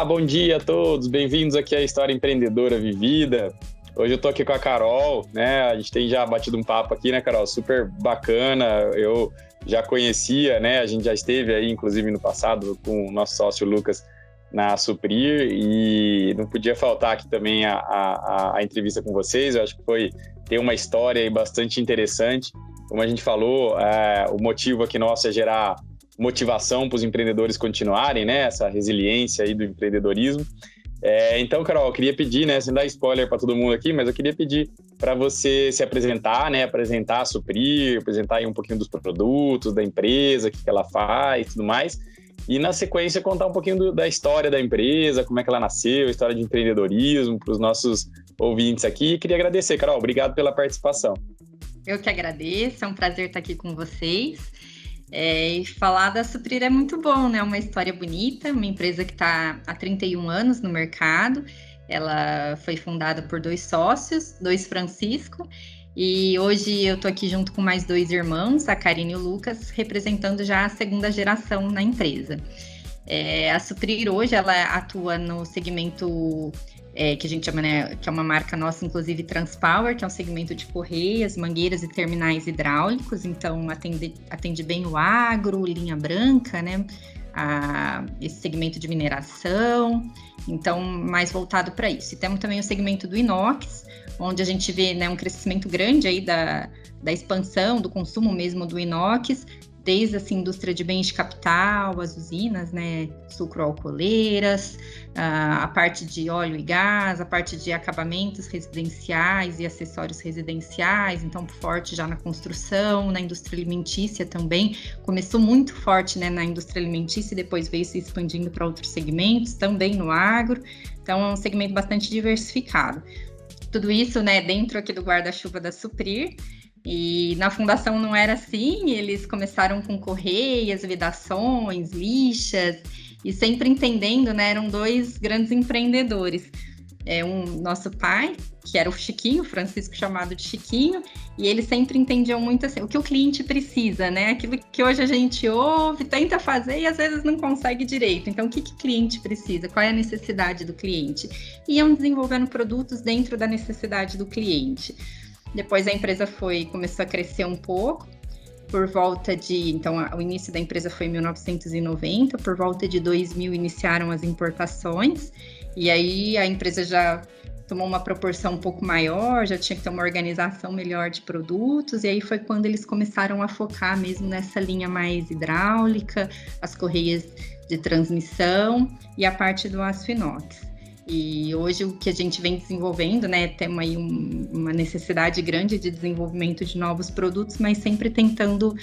Olá, bom dia a todos, bem-vindos aqui à História Empreendedora Vivida. Hoje eu tô aqui com a Carol, né? A gente tem já batido um papo aqui, né, Carol? Super bacana, eu já conhecia, né? A gente já esteve aí, inclusive, no passado com o nosso sócio Lucas na Suprir e não podia faltar aqui também a entrevista com vocês. Eu acho que tem uma história aí bastante interessante. Como a gente falou, o motivo aqui nosso é gerar motivação para os empreendedores continuarem, né? Essa resiliência aí do empreendedorismo. Então, Carol, eu queria pedir, né? Sem dar spoiler para todo mundo aqui, mas eu queria pedir para você se apresentar, né? Apresentar a Suprir, apresentar aí um pouquinho dos produtos, da empresa, o que ela faz e tudo mais. E, na sequência, contar um pouquinho da história da empresa, como é que ela nasceu, a história de empreendedorismo para os nossos ouvintes aqui. E queria agradecer, Carol. Obrigado pela participação. Eu que agradeço. É um prazer estar aqui com vocês. E falar da Suprir é muito bom, né? Uma história bonita, uma empresa que está há 31 anos no mercado. Ela foi fundada por 2 sócios, 2 Francisco, e hoje eu estou aqui junto com mais 2 irmãos, a Karine e o Lucas, representando já a 2ª geração na empresa. A Suprir hoje ela atua no segmento que a gente chama, né, que é uma marca nossa, inclusive Transpower, que é um segmento de correias, mangueiras e terminais hidráulicos, então atende bem o agro, linha branca, né, esse segmento de mineração, então mais voltado para isso. E temos também o segmento do inox, onde a gente vê, né, um crescimento grande aí da expansão, do consumo mesmo do inox, desde essa indústria de bens de capital, as usinas, né, sucroalcooleiras, a parte de óleo e gás, a parte de acabamentos residenciais e acessórios residenciais, então forte já na construção, na indústria alimentícia também, começou muito forte, né, na indústria alimentícia e depois veio se expandindo para outros segmentos, também no agro, então é um segmento bastante diversificado. Tudo isso, né, dentro aqui do guarda-chuva da Suprir. E na fundação não era assim, eles começaram com correias, vedações, lixas, e sempre entendendo, né, eram 2 grandes empreendedores. Nosso pai, que era o Chiquinho, Francisco chamado de Chiquinho, e eles sempre entendiam muito assim, o que o cliente precisa, né, aquilo que hoje a gente ouve, tenta fazer e às vezes não consegue direito. Então, o que o cliente precisa? Qual é a necessidade do cliente? E iam desenvolvendo produtos dentro da necessidade do cliente. Depois a empresa começou a crescer um pouco, então o início da empresa foi em 1990, por volta de 2000 iniciaram as importações, e aí a empresa já tomou uma proporção um pouco maior, já tinha que ter uma organização melhor de produtos, e aí foi quando eles começaram a focar mesmo nessa linha mais hidráulica, as correias de transmissão e a parte do aço inox. E hoje o que a gente vem desenvolvendo, né, temos aí uma necessidade grande de desenvolvimento de novos produtos, mas sempre tentando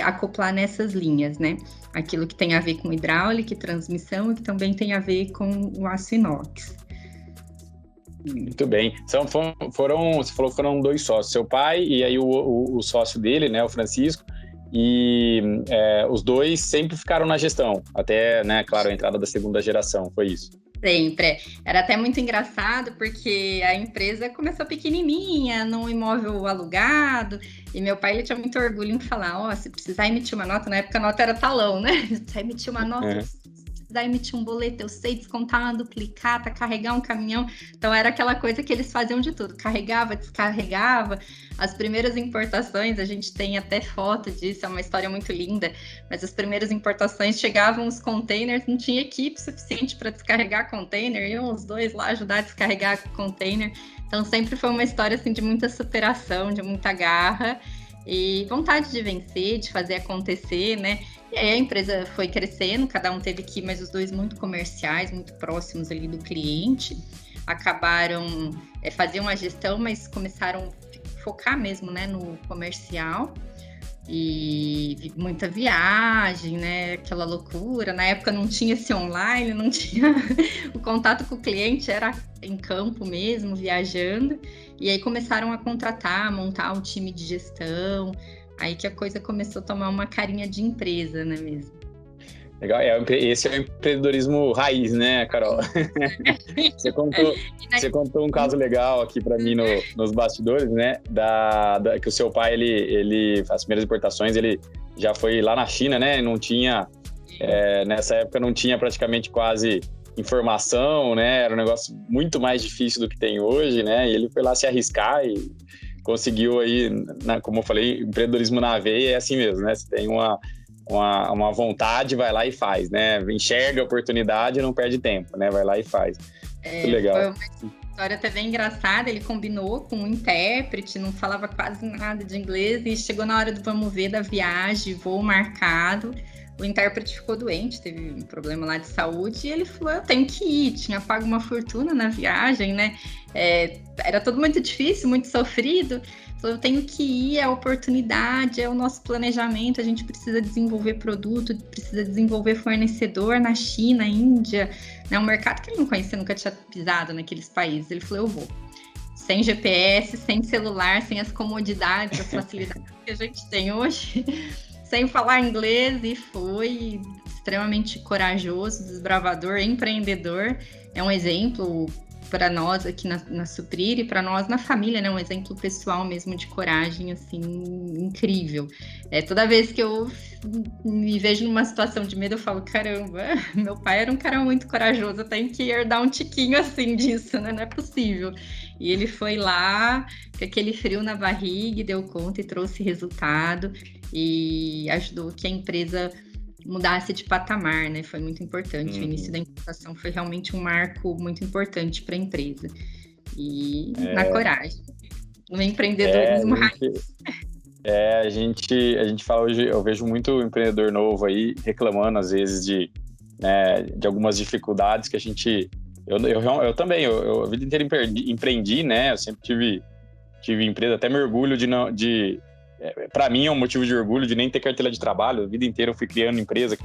acoplar nessas linhas, né? Aquilo que tem a ver com hidráulica e transmissão e que também tem a ver com o aço inox. Muito bem. Você falou que foram 2 sócios, seu pai e aí o sócio dele, né, o Francisco, e os 2 sempre ficaram na gestão, até, né, claro, a entrada da 2ª geração, foi isso? Sempre. Era até muito engraçado, porque a empresa começou pequenininha, num imóvel alugado, e meu pai ele tinha muito orgulho em falar, se precisar emitir uma nota, na época a nota era talão, né? Se precisar emitir uma nota, se precisar emitir um boleto, eu sei descontar uma duplicata, carregar um caminhão. Então era aquela coisa que eles faziam de tudo, carregava, descarregava. As primeiras importações, a gente tem até foto disso, é uma história muito linda, mas as primeiras importações chegavam os containers, não tinha equipe suficiente para descarregar container, iam os 2 lá ajudar a descarregar container. Então sempre foi uma história assim, de muita superação, de muita garra e vontade de vencer, de fazer acontecer, né? E aí a empresa foi crescendo, cada um teve que ir, mas os 2 muito comerciais, muito próximos ali do cliente, acabaram, faziam a gestão, mas começaram focar mesmo, né, no comercial e muita viagem, né, aquela loucura. Na época não tinha esse online, não tinha o contato com o cliente, era em campo mesmo, viajando, e aí começaram a contratar, montar um time de gestão, aí que a coisa começou a tomar uma carinha de empresa, né, mesmo. Legal, esse é o empreendedorismo raiz, né, Carol? Você contou um caso legal aqui para mim nos bastidores, né? Que o seu pai, ele as primeiras importações, ele já foi lá na China, né? Não tinha, nessa época não tinha praticamente quase informação, né? Era um negócio muito mais difícil do que tem hoje, né? E ele foi lá se arriscar e conseguiu aí, como eu falei, empreendedorismo na veia é assim mesmo, né? Você tem uma vontade, vai lá e faz, né? Enxerga a oportunidade e não perde tempo, né? Vai lá e faz. Muito legal. Foi uma história até bem engraçada. Ele combinou com um intérprete, não falava quase nada de inglês, e chegou na hora do vamos ver da viagem, voo marcado. O intérprete ficou doente, teve um problema lá de saúde, e ele falou, eu tenho que ir, tinha pago uma fortuna na viagem, né? Era tudo muito difícil, muito sofrido. Falou, eu tenho que ir, é a oportunidade, é o nosso planejamento, a gente precisa desenvolver produto, precisa desenvolver fornecedor na China, Índia, né? Um mercado que ele não conhecia, nunca tinha pisado naqueles países. Ele falou, eu vou. Sem GPS, sem celular, sem as comodidades, as facilidades que a gente tem hoje, sem falar inglês, e foi extremamente corajoso, desbravador, empreendedor. É um exemplo para nós aqui na Suprir e para nós na família, né? Um exemplo pessoal mesmo de coragem, assim, incrível. Toda vez que eu me vejo numa situação de medo, eu falo, caramba, meu pai era um cara muito corajoso, eu tenho que herdar um tiquinho assim disso, né? Não é possível. E ele foi lá, com aquele frio na barriga, e deu conta e trouxe resultado, e ajudou que a empresa mudasse de patamar, né? Foi muito importante. O início da implantação foi realmente um marco muito importante para a empresa. E na coragem, no empreendedorismo raiz. A gente fala hoje, eu vejo muito empreendedor novo aí reclamando às vezes de algumas dificuldades que a gente... Eu também, eu a vida inteira empreendi, né? Eu sempre tive empresa, até me orgulho para mim é um motivo de orgulho de nem ter carteira de trabalho. A vida inteira eu fui criando empresa.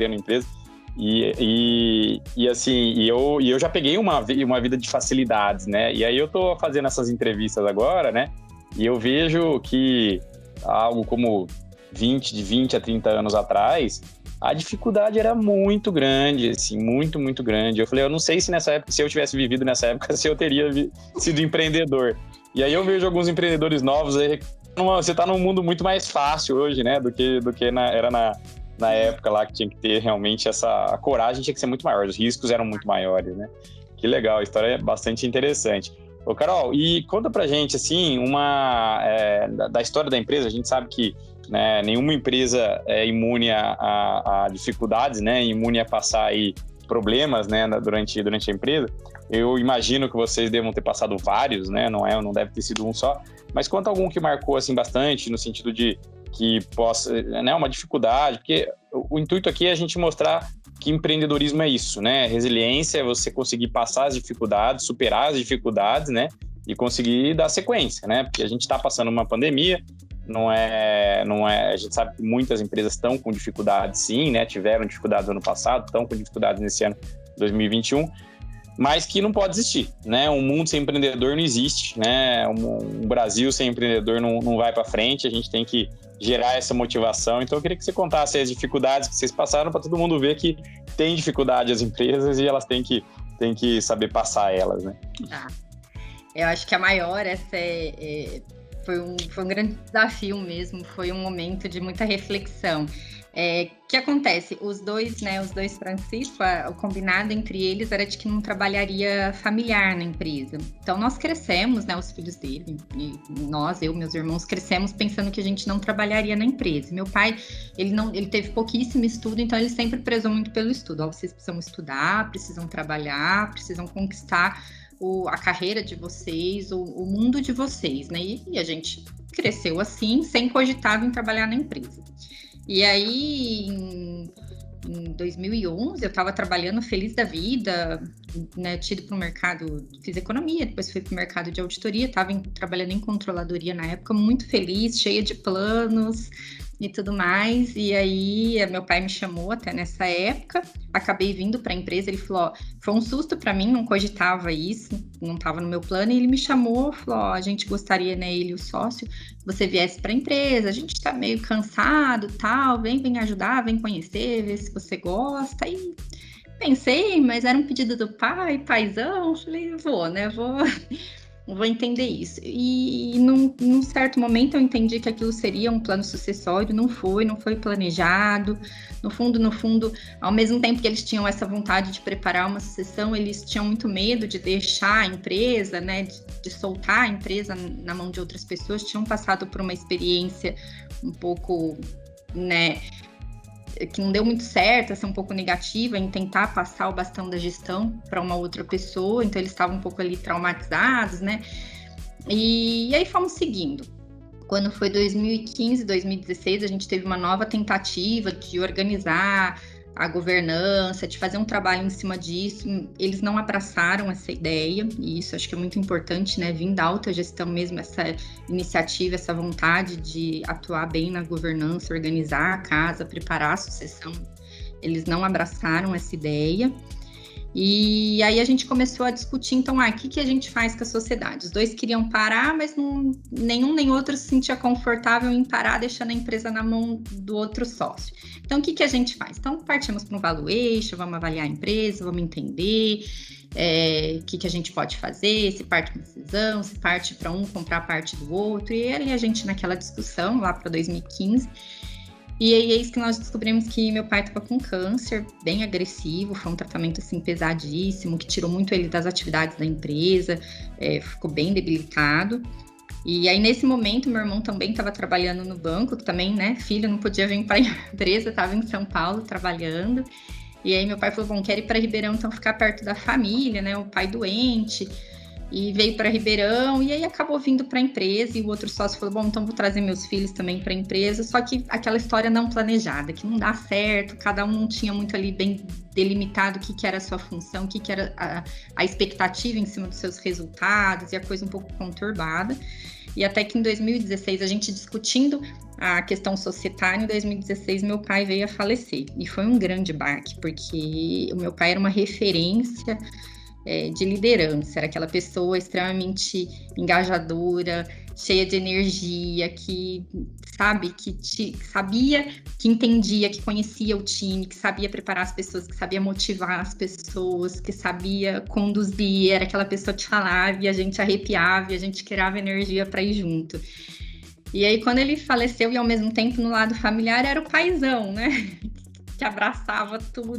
E eu já peguei uma vida de facilidades, né? E aí eu tô fazendo essas entrevistas agora, né? E eu vejo que algo como 20 a 30 anos atrás, a dificuldade era muito grande, assim, muito, muito grande. Eu falei, eu não sei se nessa época, se eu tivesse vivido nessa época, se eu teria sido empreendedor. E aí eu vejo alguns empreendedores novos aí, você está num mundo muito mais fácil hoje, né, do que era na época lá, que tinha que ter realmente a coragem tinha que ser muito maior, os riscos eram muito maiores, né? Que legal, a história é bastante interessante. Ô, Carol, e conta pra gente, assim, da história da empresa. A gente sabe que, né, nenhuma empresa é imune a dificuldades, né, imune a passar aí problemas, né, durante a empresa. Eu imagino que vocês devam ter passado vários, né, não deve ter sido um só, mas conta algum que marcou, assim, bastante, no sentido de que possa, né, uma dificuldade, porque o intuito aqui é a gente mostrar que empreendedorismo é isso, né, resiliência é você conseguir passar as dificuldades, superar as dificuldades, né, e conseguir dar sequência, né, porque a gente está passando uma pandemia, a gente sabe que muitas empresas estão com dificuldades, sim, né, tiveram dificuldades no ano passado, estão com dificuldades nesse ano 2021, mas que não pode existir, né? Um mundo sem empreendedor não existe, né? Um Brasil sem empreendedor não vai para frente. A gente tem que gerar essa motivação. Então, eu queria que você contasse as dificuldades que vocês passaram para todo mundo ver que tem dificuldade as empresas e elas têm que saber passar elas, né? Eu acho que a maior, foi um grande desafio mesmo, foi um momento de muita reflexão. O que acontece? Os dois Francisco, o combinado entre eles era de que não trabalharia familiar na empresa. Então, nós crescemos, né, os filhos dele, e meus irmãos, crescemos pensando que a gente não trabalharia na empresa. Meu pai, ele teve pouquíssimo estudo, então ele sempre prezou muito pelo estudo. Vocês precisam estudar, precisam trabalhar, precisam conquistar a carreira de vocês, o mundo de vocês, né? E a gente cresceu assim, sem cogitar em trabalhar na empresa. E aí, em 2011, eu estava trabalhando feliz da vida, né? Tido para o mercado, fiz economia, depois fui para o mercado de auditoria, estava trabalhando em controladoria na época, muito feliz, cheia de planos e tudo mais. E aí, meu pai me chamou até nessa época, acabei vindo para a empresa, ele falou, foi um susto para mim, não cogitava isso, não estava no meu plano, e ele me chamou, falou, a gente gostaria, né, ele e o sócio, que você viesse para a empresa, a gente está meio cansado, tal, vem ajudar, vem conhecer, ver se você gosta. E pensei, mas era um pedido do pai, paizão, falei, vou. vou entender isso. E num certo momento eu entendi que aquilo seria um plano sucessório, não foi planejado. No fundo, ao mesmo tempo que eles tinham essa vontade de preparar uma sucessão, eles tinham muito medo de deixar a empresa, né, de soltar a empresa na mão de outras pessoas, tinham passado por uma experiência um pouco, né, que não deu muito certo, assim, um pouco negativa em tentar passar o bastão da gestão para uma outra pessoa, então eles estavam um pouco ali traumatizados, né? E aí fomos seguindo. Quando foi 2015, 2016, a gente teve uma nova tentativa de organizar a governança, de fazer um trabalho em cima disso. Eles não abraçaram essa ideia, e isso acho que é muito importante, né? Vindo da alta gestão mesmo, essa iniciativa, essa vontade de atuar bem na governança, organizar a casa, preparar a sucessão. Eles não abraçaram essa ideia. E aí a gente começou a discutir, então, o que a gente faz com a sociedade? Os dois queriam parar, mas nenhum nem outro se sentia confortável em parar, deixando a empresa na mão do outro sócio. Então, o que a gente faz? Então, partimos para um valuation, vamos avaliar a empresa, vamos entender o que a gente pode fazer, se parte para uma decisão, se parte para um comprar parte do outro. E aí a gente, naquela discussão, lá para 2015, e aí é isso que nós descobrimos que meu pai estava com câncer, bem agressivo, foi um tratamento assim pesadíssimo, que tirou muito ele das atividades da empresa, ficou bem debilitado. E aí nesse momento meu irmão também estava trabalhando no banco, que também, né, filho não podia vir para a empresa, estava em São Paulo trabalhando. E aí meu pai falou, bom, quero ir para Ribeirão, então ficar perto da família, né, o pai doente. E veio para Ribeirão, e aí acabou vindo para a empresa, e o outro sócio falou, bom, então vou trazer meus filhos também para a empresa, só que aquela história não planejada, que não dá certo, cada um não tinha muito ali bem delimitado o que era a sua função, o que era a expectativa em cima dos seus resultados, e a coisa um pouco conturbada. E até que em 2016, a gente discutindo a questão societária, em 2016 meu pai veio a falecer, e foi um grande baque, porque o meu pai era uma referência de liderança, era aquela pessoa extremamente engajadora, cheia de energia, que sabia, que entendia, que conhecia o time, que sabia preparar as pessoas, que sabia motivar as pessoas, que sabia conduzir, era aquela pessoa que falava e a gente arrepiava e a gente criava energia para ir junto. E aí quando ele faleceu e ao mesmo tempo no lado familiar era o paizão, né? Que abraçava tudo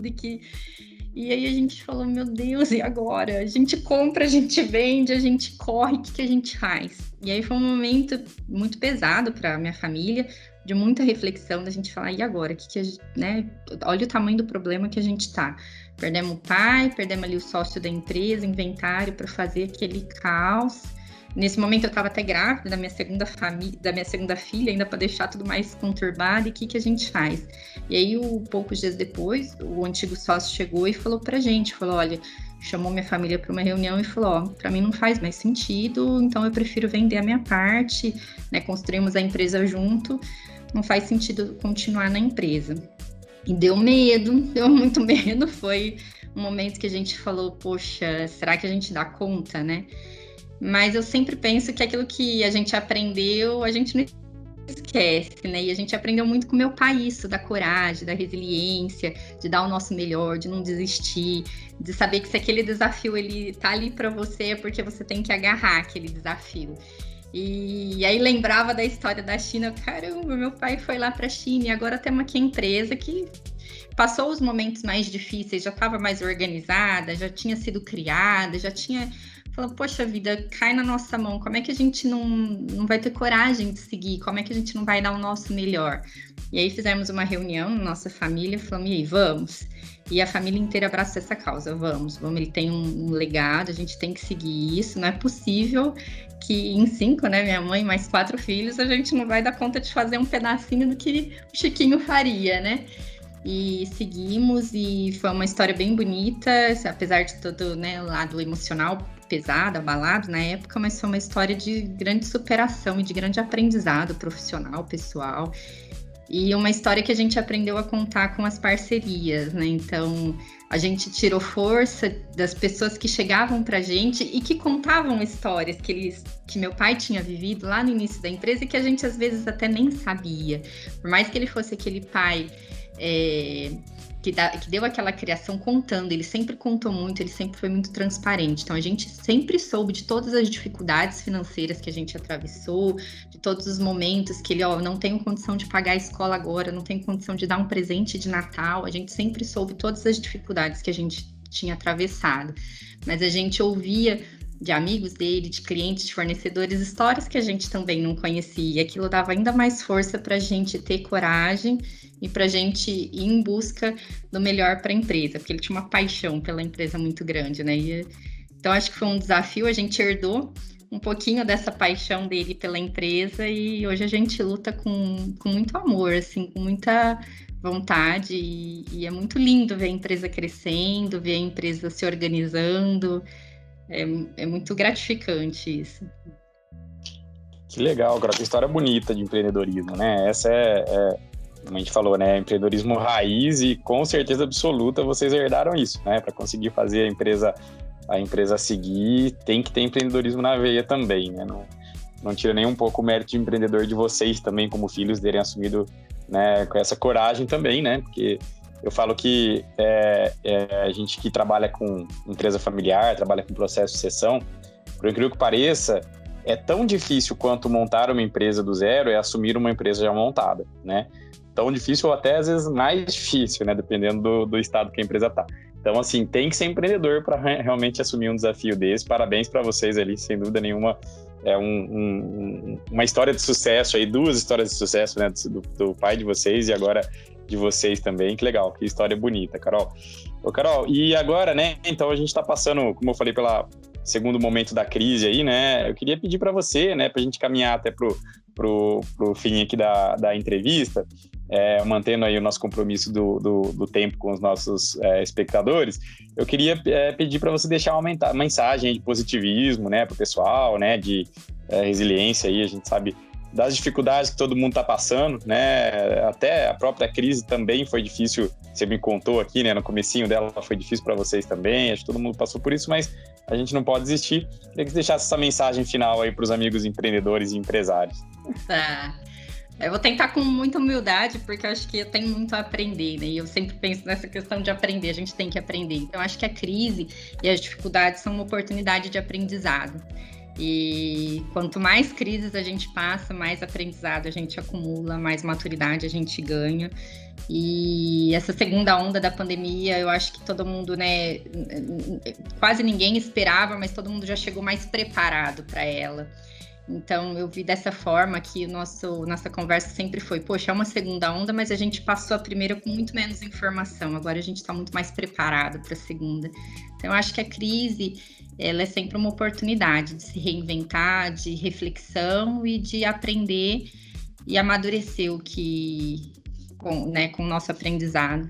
E aí a gente falou, meu Deus, e agora? A gente compra, a gente vende, a gente corre, o que a gente faz? E aí foi um momento muito pesado para minha família, de muita reflexão, da gente falar, e agora? Né? Olha o tamanho do problema que a gente tá. Perdemos o pai, perdemos ali o sócio da empresa, inventário para fazer aquele caos. Nesse momento eu estava até grávida da minha segunda filha, ainda para deixar tudo mais conturbado, e o que a gente faz? E aí, poucos dias depois, o antigo sócio chegou e falou pra gente, olha, chamou minha família para uma reunião e falou, para mim não faz mais sentido, então eu prefiro vender a minha parte, né, construímos a empresa junto, não faz sentido continuar na empresa. E deu muito medo, foi um momento que a gente falou, poxa, será que a gente dá conta, né? Mas eu sempre penso que aquilo que a gente aprendeu, a gente não esquece, né? E a gente aprendeu muito com meu pai isso, da coragem, da resiliência, de dar o nosso melhor, de não desistir, de saber que se aquele desafio ele tá ali para você é porque você tem que agarrar aquele desafio. E aí lembrava da história da China, caramba, meu pai foi lá para a China e agora temos aqui a empresa que passou os momentos mais difíceis, já estava mais organizada, já tinha sido criada, já tinha... Falou, poxa vida, cai na nossa mão, como é que a gente não vai ter coragem de seguir? Como é que a gente não vai dar o nosso melhor? E aí fizemos uma reunião na nossa família, falamos, e aí, vamos? E a família inteira abraçou essa causa, vamos, ele tem um legado, a gente tem que seguir isso, não é possível que em 5, né, minha mãe mais 4 filhos, a gente não vai dar conta de fazer um pedacinho do que o Chiquinho faria, né? E seguimos, e foi uma história bem bonita, apesar de todo, né, o lado emocional pesado, abalado na época, mas foi uma história de grande superação e de grande aprendizado profissional, pessoal, e uma história que a gente aprendeu a contar com as parcerias, né? Então, a gente tirou força das pessoas que chegavam pra gente e que contavam histórias que meu pai tinha vivido lá no início da empresa e que a gente às vezes até nem sabia. Por mais que ele fosse aquele pai que deu aquela criação contando, ele sempre contou muito, ele sempre foi muito transparente. Então, a gente sempre soube de todas as dificuldades financeiras que a gente atravessou, de todos os momentos que ele, não tenho condição de pagar a escola agora, não tenho condição de dar um presente de Natal. A gente sempre soube todas as dificuldades que a gente tinha atravessado. Mas a gente ouvia de amigos dele, de clientes, de fornecedores, histórias que a gente também não conhecia. E aquilo dava ainda mais força para a gente ter coragem e para a gente ir em busca do melhor para a empresa, porque ele tinha uma paixão pela empresa muito grande, né? Então, acho que foi um desafio, a gente herdou um pouquinho dessa paixão dele pela empresa e hoje a gente luta com muito amor, assim, com muita vontade e é muito lindo ver a empresa crescendo, ver a empresa se organizando. É muito gratificante isso. Que legal, cara. Que história bonita de empreendedorismo, né? Essa como a gente falou, né? Empreendedorismo raiz e com certeza absoluta vocês herdaram isso, né? Para conseguir fazer a empresa seguir, tem que ter empreendedorismo na veia também, né? Não tira nem um pouco o mérito de empreendedor de vocês também, como filhos, terem assumido, né, com essa coragem também, né? Porque eu falo que a gente que trabalha com empresa familiar, trabalha com processo de sucessão, por incrível que pareça, é tão difícil quanto montar uma empresa do zero é assumir uma empresa já montada, né? Tão difícil ou até às vezes mais difícil, né? Dependendo do estado que a empresa está. Então, assim, tem que ser empreendedor para realmente assumir um desafio desse. Parabéns para vocês ali, sem dúvida nenhuma. É uma história de sucesso aí, 2 histórias de sucesso, né? Do pai de vocês e agora de vocês também. Que legal, que história bonita, Carol. Ô, Carol, e agora, né? Então, a gente está passando, como eu falei, pela segundo momento da crise aí, né? Eu queria pedir para você, né? Para a gente caminhar até pro fim aqui da entrevista, mantendo aí o nosso compromisso do tempo com os nossos espectadores, eu queria pedir para você deixar uma mensagem de positivismo, né, para o pessoal, né, de resiliência aí, a gente sabe das dificuldades que todo mundo está passando, né, até a própria crise também foi difícil, você me contou aqui, né, no comecinho dela foi difícil para vocês também, acho que todo mundo passou por isso, mas a gente não pode desistir. Queria que você deixasse essa mensagem final aí para os amigos empreendedores e empresários. Tá. Eu vou tentar com muita humildade, porque eu acho que eu tenho muito a aprender, né? E eu sempre penso nessa questão de aprender, a gente tem que aprender. Então, eu acho que a crise e as dificuldades são uma oportunidade de aprendizado. E quanto mais crises a gente passa, mais aprendizado a gente acumula, mais maturidade a gente ganha. E essa segunda onda da pandemia, eu acho que todo mundo, né? Quase ninguém esperava, mas todo mundo já chegou mais preparado para ela. Então, eu vi dessa forma que nossa conversa sempre foi, poxa, é uma segunda onda, mas a gente passou a primeira com muito menos informação, agora a gente está muito mais preparado para a segunda. Então, eu acho que a crise, ela é sempre uma oportunidade de se reinventar, de reflexão e de aprender e amadurecer com o nosso aprendizado.